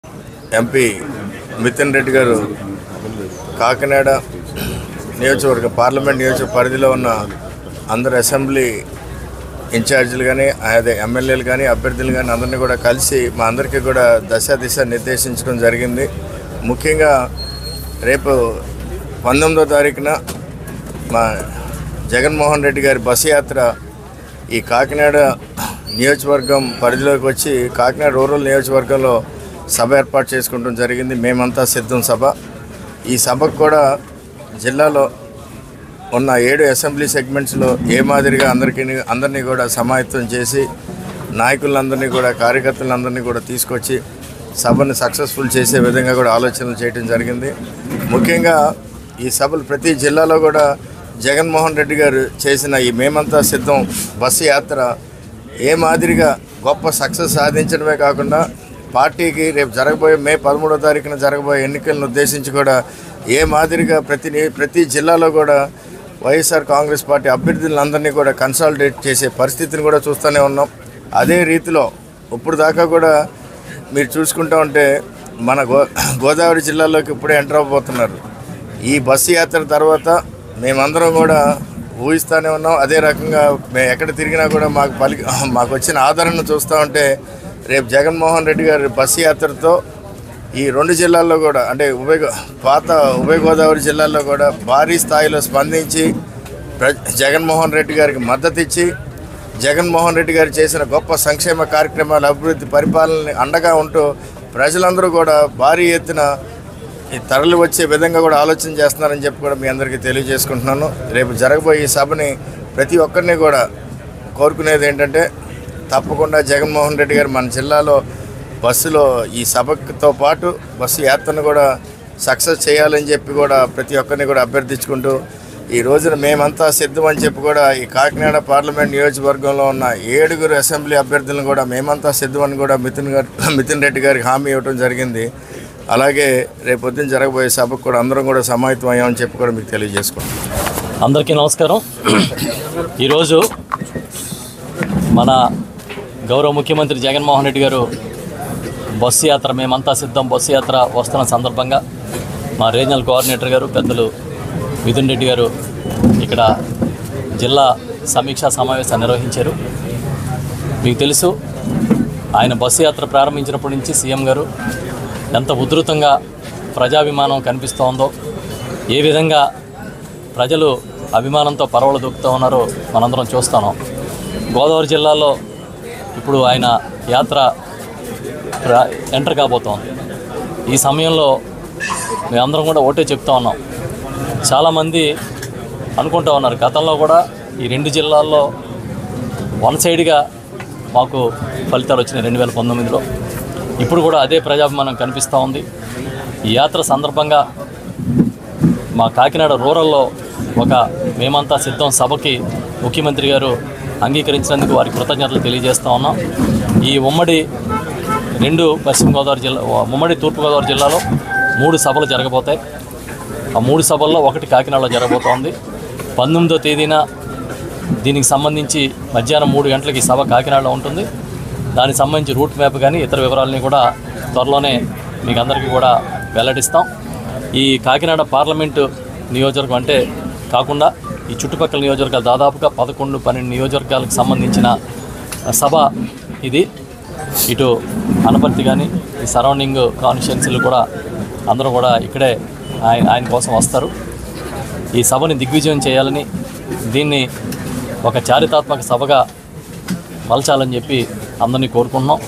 MP Mithun Reddy గారు కాకినాడ నియోజకవర్గం parliament నియోజకవర్గ పరిధిలో ఉన్న అందరు అసెంబ్లీ ఇన్ఛార్జీలు కానీ అదే ఎమ్మెల్యేలు కానీ అభ్యర్థులు కానీ అందరినీ కూడా కలిసి మా అందరికీ కూడా దిశ నిర్దేశించడం జరిగింది. ముఖ్యంగా రేపు 19వ తారీఖున మా జగన్మోహన్ రెడ్డి గారి బస్సు యాత్ర ఈ కాకినాడ నియోజకవర్గం పరిధిలోకి వచ్చి కాకినాడ రూరల్ నియోజకవర్గంలో సభ ఏర్పాటు చేసుకోవడం జరిగింది. మేమంతా సిద్ధం సభ. ఈ సభకు కూడా జిల్లాలో ఉన్న 7 అసెంబ్లీ సెగ్మెంట్స్లో ఏ మాదిరిగా అందరినీ కూడా సమాయత్తం చేసి నాయకులందరినీ కూడా కార్యకర్తలందరినీ కూడా తీసుకొచ్చి సభను సక్సెస్ఫుల్ చేసే విధంగా కూడా ఆలోచనలు చేయడం జరిగింది. ముఖ్యంగా ఈ సభలు ప్రతి జిల్లాలో కూడా జగన్మోహన్ రెడ్డి గారు చేసిన ఈ మేమంతా సిద్ధం బస్సు యాత్ర ఏ మాదిరిగా గొప్ప సక్సెస్ సాధించడమే కాకుండా పార్టీకి రేపు జరగబోయే మే 13వ తారీఖున జరగబోయే ఎన్నికలను ఉద్దేశించి కూడా ఏ మాదిరిగా ప్రతి జిల్లాలో కూడా వైఎస్ఆర్ కాంగ్రెస్ పార్టీ అభ్యర్థులందరినీ కూడా కన్సాలిడేట్ చేసే పరిస్థితిని కూడా చూస్తూనే ఉన్నాం. అదే రీతిలో ఇప్పుడు దాకా కూడా మీరు చూసుకుంటూ ఉంటే మన గోదావరి జిల్లాలోకి ఇప్పుడే ఎంటర్ అవ్వబోతున్నారు. ఈ బస్సు యాత్ర తర్వాత మేమందరం కూడా ఊహిస్తూనే ఉన్నాం. అదే రకంగా మేము ఎక్కడ తిరిగినా కూడా మాకు వచ్చిన ఆదరణను చూస్తూ ఉంటే రేపు జగన్మోహన్ రెడ్డి గారి బస్సు యాత్రతో ఈ 2 జిల్లాల్లో కూడా అంటే ఉభయ గోదావరి జిల్లాల్లో కూడా భారీ స్థాయిలో స్పందించి జగన్మోహన్ రెడ్డి గారికి మద్దతు ఇచ్చి జగన్మోహన్ రెడ్డి గారు చేసిన గొప్ప సంక్షేమ కార్యక్రమాల అభివృద్ధి పరిపాలనని అండగా ఉంటూ ప్రజలందరూ కూడా భారీ ఎత్తున తరలి వచ్చే విధంగా కూడా ఆలోచన చేస్తున్నారని చెప్పి కూడా మీ అందరికీ తెలియజేసుకుంటున్నాను. రేపు జరగబోయే ఈ సభని ప్రతి ఒక్కరిని కూడా కోరుకునేది ఏంటంటే తప్పకుండా జగన్మోహన్ రెడ్డి గారు మన జిల్లాలో బస్సులో ఈ సభతో పాటు బస్సు యాత్రను కూడా సక్సెస్ చేయాలని చెప్పి కూడా ప్రతి ఒక్కరిని కూడా అభ్యర్థించుకుంటూ ఈ రోజున మేమంతా సిద్ధం అని చెప్పి కూడా ఈ కాకినాడ పార్లమెంట్ నియోజకవర్గంలో ఉన్న 7 అసెంబ్లీ అభ్యర్థులను కూడా మేమంతా సిద్ధం అని కూడా మిథున్ రెడ్డి గారికి హామీ ఇవ్వడం జరిగింది. అలాగే రేపు పొద్దున్న జరగబోయే సభకు కూడా అందరం కూడా సమాయత్తం అయ్యామని చెప్పి కూడా మీకు తెలియజేసుకుంటాం. అందరికీ నమస్కారం. ఈరోజు మన గౌరవ ముఖ్యమంత్రి జగన్మోహన్ రెడ్డి గారు బస్సు యాత్ర మేమంతా సిద్ధం బస్సు యాత్ర వస్తున్న సందర్భంగా మా రీజనల్ కోఆర్డినేటర్ గారు పెద్దలు మిథున్ రెడ్డి గారు ఇక్కడ జిల్లా సమీక్షా సమావేశాన్ని నిర్వహించారు. మీకు తెలుసు ఆయన బస్సు యాత్ర ప్రారంభించినప్పటి నుంచి సీఎం గారు ఎంత ఉధృతంగా ప్రజాభిమానం కనిపిస్తోందో, ఏ విధంగా ప్రజలు అభిమానంతో పరవలు దూకుతూ ఉన్నారో మనందరం చూస్తున్నాం. గోదావరి జిల్లాలో ఇప్పుడు ఆయన యాత్ర ఎంటర్ కాబోతోంది. ఈ సమయంలో మేమందరం కూడా ఒకటే చెప్తా ఉన్నాం. చాలామంది అనుకుంటూ ఉన్నారు గతంలో కూడా ఈ 2 జిల్లాల్లో వన్ సైడ్గా మాకు ఫలితాలు వచ్చినాయి 2019లో. ఇప్పుడు కూడా అదే ప్రజాభిమానం కనిపిస్తూ ఉంది. ఈ యాత్ర సందర్భంగా మా కాకినాడ రూరల్లో ఒక మేమంతా సిద్ధం సభకి ముఖ్యమంత్రి గారు అంగీకరించినందుకు వారికి కృతజ్ఞతలు తెలియజేస్తూ ఉన్నాం. ఈ ఉమ్మడి తూర్పుగోదావరి జిల్లాలో 3 సభలు జరగబోతాయి. ఆ 3 సభల్లో ఒకటి కాకినాడలో జరగబోతోంది. 19వ తేదీన దీనికి సంబంధించి మధ్యాహ్నం 3 గంటలకి సభ కాకినాడలో ఉంటుంది. దానికి సంబంధించి రూట్ మ్యాప్ కానీ ఇతర వివరాలని కూడా త్వరలోనే మీకు అందరికీ కూడా వెల్లడిస్తాం. ఈ కాకినాడ పార్లమెంటు నియోజకవర్గం అంటే కాకుండా ఈ చుట్టుపక్కల నియోజకవర్గాలు దాదాపుగా 11-12 నియోజకవర్గాలకు సంబంధించిన సభ ఇది. ఇటు అనపర్తి కానీ ఈ సరౌండింగ్ కాన్స్టిట్యున్సీలు కూడా అందరూ కూడా ఇక్కడే ఆయన కోసం వస్తారు. ఈ సభని దిగ్విజయం చేయాలని, దీన్ని ఒక చారిత్రాత్మక సభగా మలచాలని చెప్పి అందరినీ కోరుకుంటున్నాం.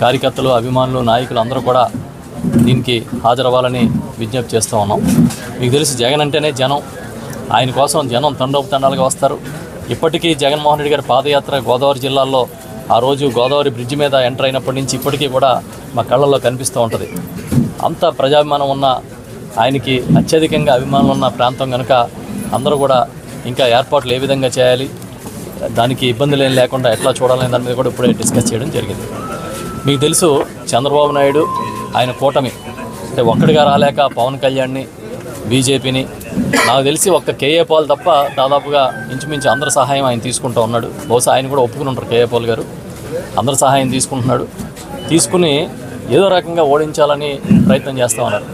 కార్యకర్తలు, అభిమానులు, నాయకులు అందరూ కూడా దీనికి హాజరవ్వాలని విజ్ఞప్తి చేస్తూ ఉన్నాం. మీకు తెలుసు జగన్ అంటేనే జనం. ఆయన కోసం జనం తండోపతండాలుగా వస్తారు. ఇప్పటికీ జగన్మోహన్ రెడ్డి గారి పాదయాత్ర గోదావరి జిల్లాలో ఆ రోజు గోదావరి బ్రిడ్జ్ మీద ఎంటర్ అయినప్పటి నుంచి ఇప్పటికీ కూడా మా కళ్ళల్లో కనిపిస్తూ ఉంటుంది. అంత ప్రజాభిమానం ఉన్న ఆయనకి అత్యధికంగా అభిమానులు ఉన్న ప్రాంతం కనుక అందరూ కూడా ఇంకా ఏర్పాట్లు ఏ విధంగా చేయాలి, దానికి ఇబ్బందులు ఏం లేకుండా ఎట్లా చూడాలనే దాని మీద కూడా ఇప్పుడే డిస్కస్ చేయడం జరిగింది. మీకు తెలుసు చంద్రబాబు నాయుడు ఆయన కూటమి అంటే ఒక్కడిగా రాలేక పవన్ కళ్యాణ్ని, బీజేపీని, నాకు తెలిసి ఒక్క కేఏ పాల్ తప్ప దాదాపుగా ఇంచుమించు అందరి సహాయం ఆయన తీసుకుంటూ ఉన్నాడు. బహుశా ఆయన కూడా ఒప్పుకుని ఉంటారు కేఏ పాల్ గారు. అందరి సహాయం తీసుకుంటున్నాడు. తీసుకుని ఏదో రకంగా ఓడించాలని ప్రయత్నం చేస్తూ ఉన్నారు.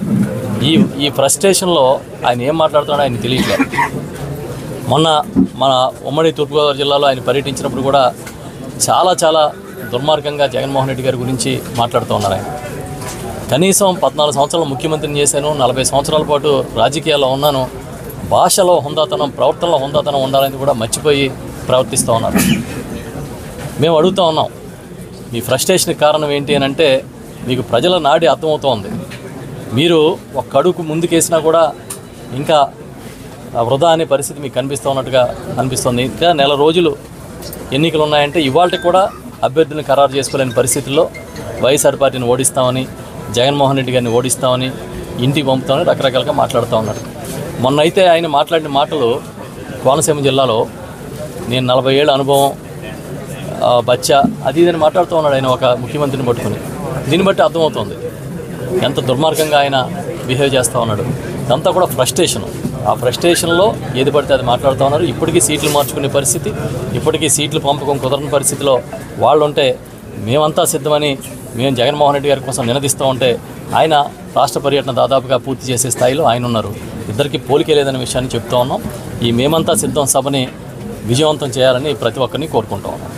ఈ ఫ్రస్ట్రేషన్లో ఆయన ఏం మాట్లాడుతున్నాడో ఆయన తెలియట్లేదు. మొన్న మన ఉమ్మడి తూర్పుగోదావరి జిల్లాలో ఆయన పర్యటించినప్పుడు కూడా చాలా దుర్మార్గంగా జగన్మోహన్ రెడ్డి గారి గురించి మాట్లాడుతూ ఉన్నారు. ఆయన కనీసం 14 సంవత్సరాలు ముఖ్యమంత్రిని చేశాను, 40 సంవత్సరాల పాటు రాజకీయాల్లో ఉన్నాను, భాషలో హుందాతనం, ప్రవర్తనలో హుందాతనం ఉండాలని కూడా మర్చిపోయి ప్రవర్తిస్తూ ఉన్నారు. మేము అడుగుతూ ఉన్నాం, మీ ఫ్రస్ట్రేషన్కి కారణం ఏంటి అని అంటే మీకు ప్రజల నాడి అర్థమవుతోంది. మీరు ఒక అడుగు ముందుకేసినా కూడా ఇంకా వృధా అనే పరిస్థితి మీకు కనిపిస్తూ ఉన్నట్టుగా అనిపిస్తుంది. ఇంకా నెల రోజులు ఎన్నికలు ఉన్నాయంటే ఇవాళకి కూడా అభ్యర్థులను ఖరారు చేసుకోలేని పరిస్థితుల్లో వైఎస్ఆర్ పార్టీని ఓడిస్తామని, జగన్మోహన్ రెడ్డి గారిని ఓడిస్తామని, ఇంటికి పంపుతామని రకరకాలుగా మాట్లాడుతూ ఉన్నారు. మొన్న అయితే ఆయన మాట్లాడిన మాటలు కోనసీమ జిల్లాలో నేను 40 ఏళ్ళ అనుభవం బచ్చా అది ఇదని మాట్లాడుతూ ఉన్నాడు ఆయన ఒక ముఖ్యమంత్రిని పట్టుకుని. దీన్ని బట్టి అర్థమవుతుంది ఎంత దుర్మార్గంగా ఆయన బిహేవ్ చేస్తూ ఉన్నాడు. ఇదంతా కూడా ఫ్రస్ట్రేషను. ఆ ఫ్రస్ట్రేషన్లో ఏది పడితే అది మాట్లాడుతూ ఉన్నారు. ఇప్పటికీ సీట్లు మార్చుకునే పరిస్థితి, ఇప్పటికీ సీట్లు పంపకం కుదరని పరిస్థితిలో వాళ్ళు ఉంటే మేమంతా సిద్ధమని మేము జగన్మోహన్ రెడ్డి గారి కోసం నినదిస్తూ ఉంటే ఆయన రాష్ట్ర పర్యటన దాదాపుగా పూర్తి చేసే స్థాయిలో ఆయన ఉన్నారు. ఇద్దరికి పోలికే లేదనే విషయాన్ని చెప్తూ ఉన్నాం. ఈ మేమంతా సిద్ధం సభని విజయవంతం చేయాలని ప్రతి ఒక్కరిని కోరుకుంటూ ఉన్నాం.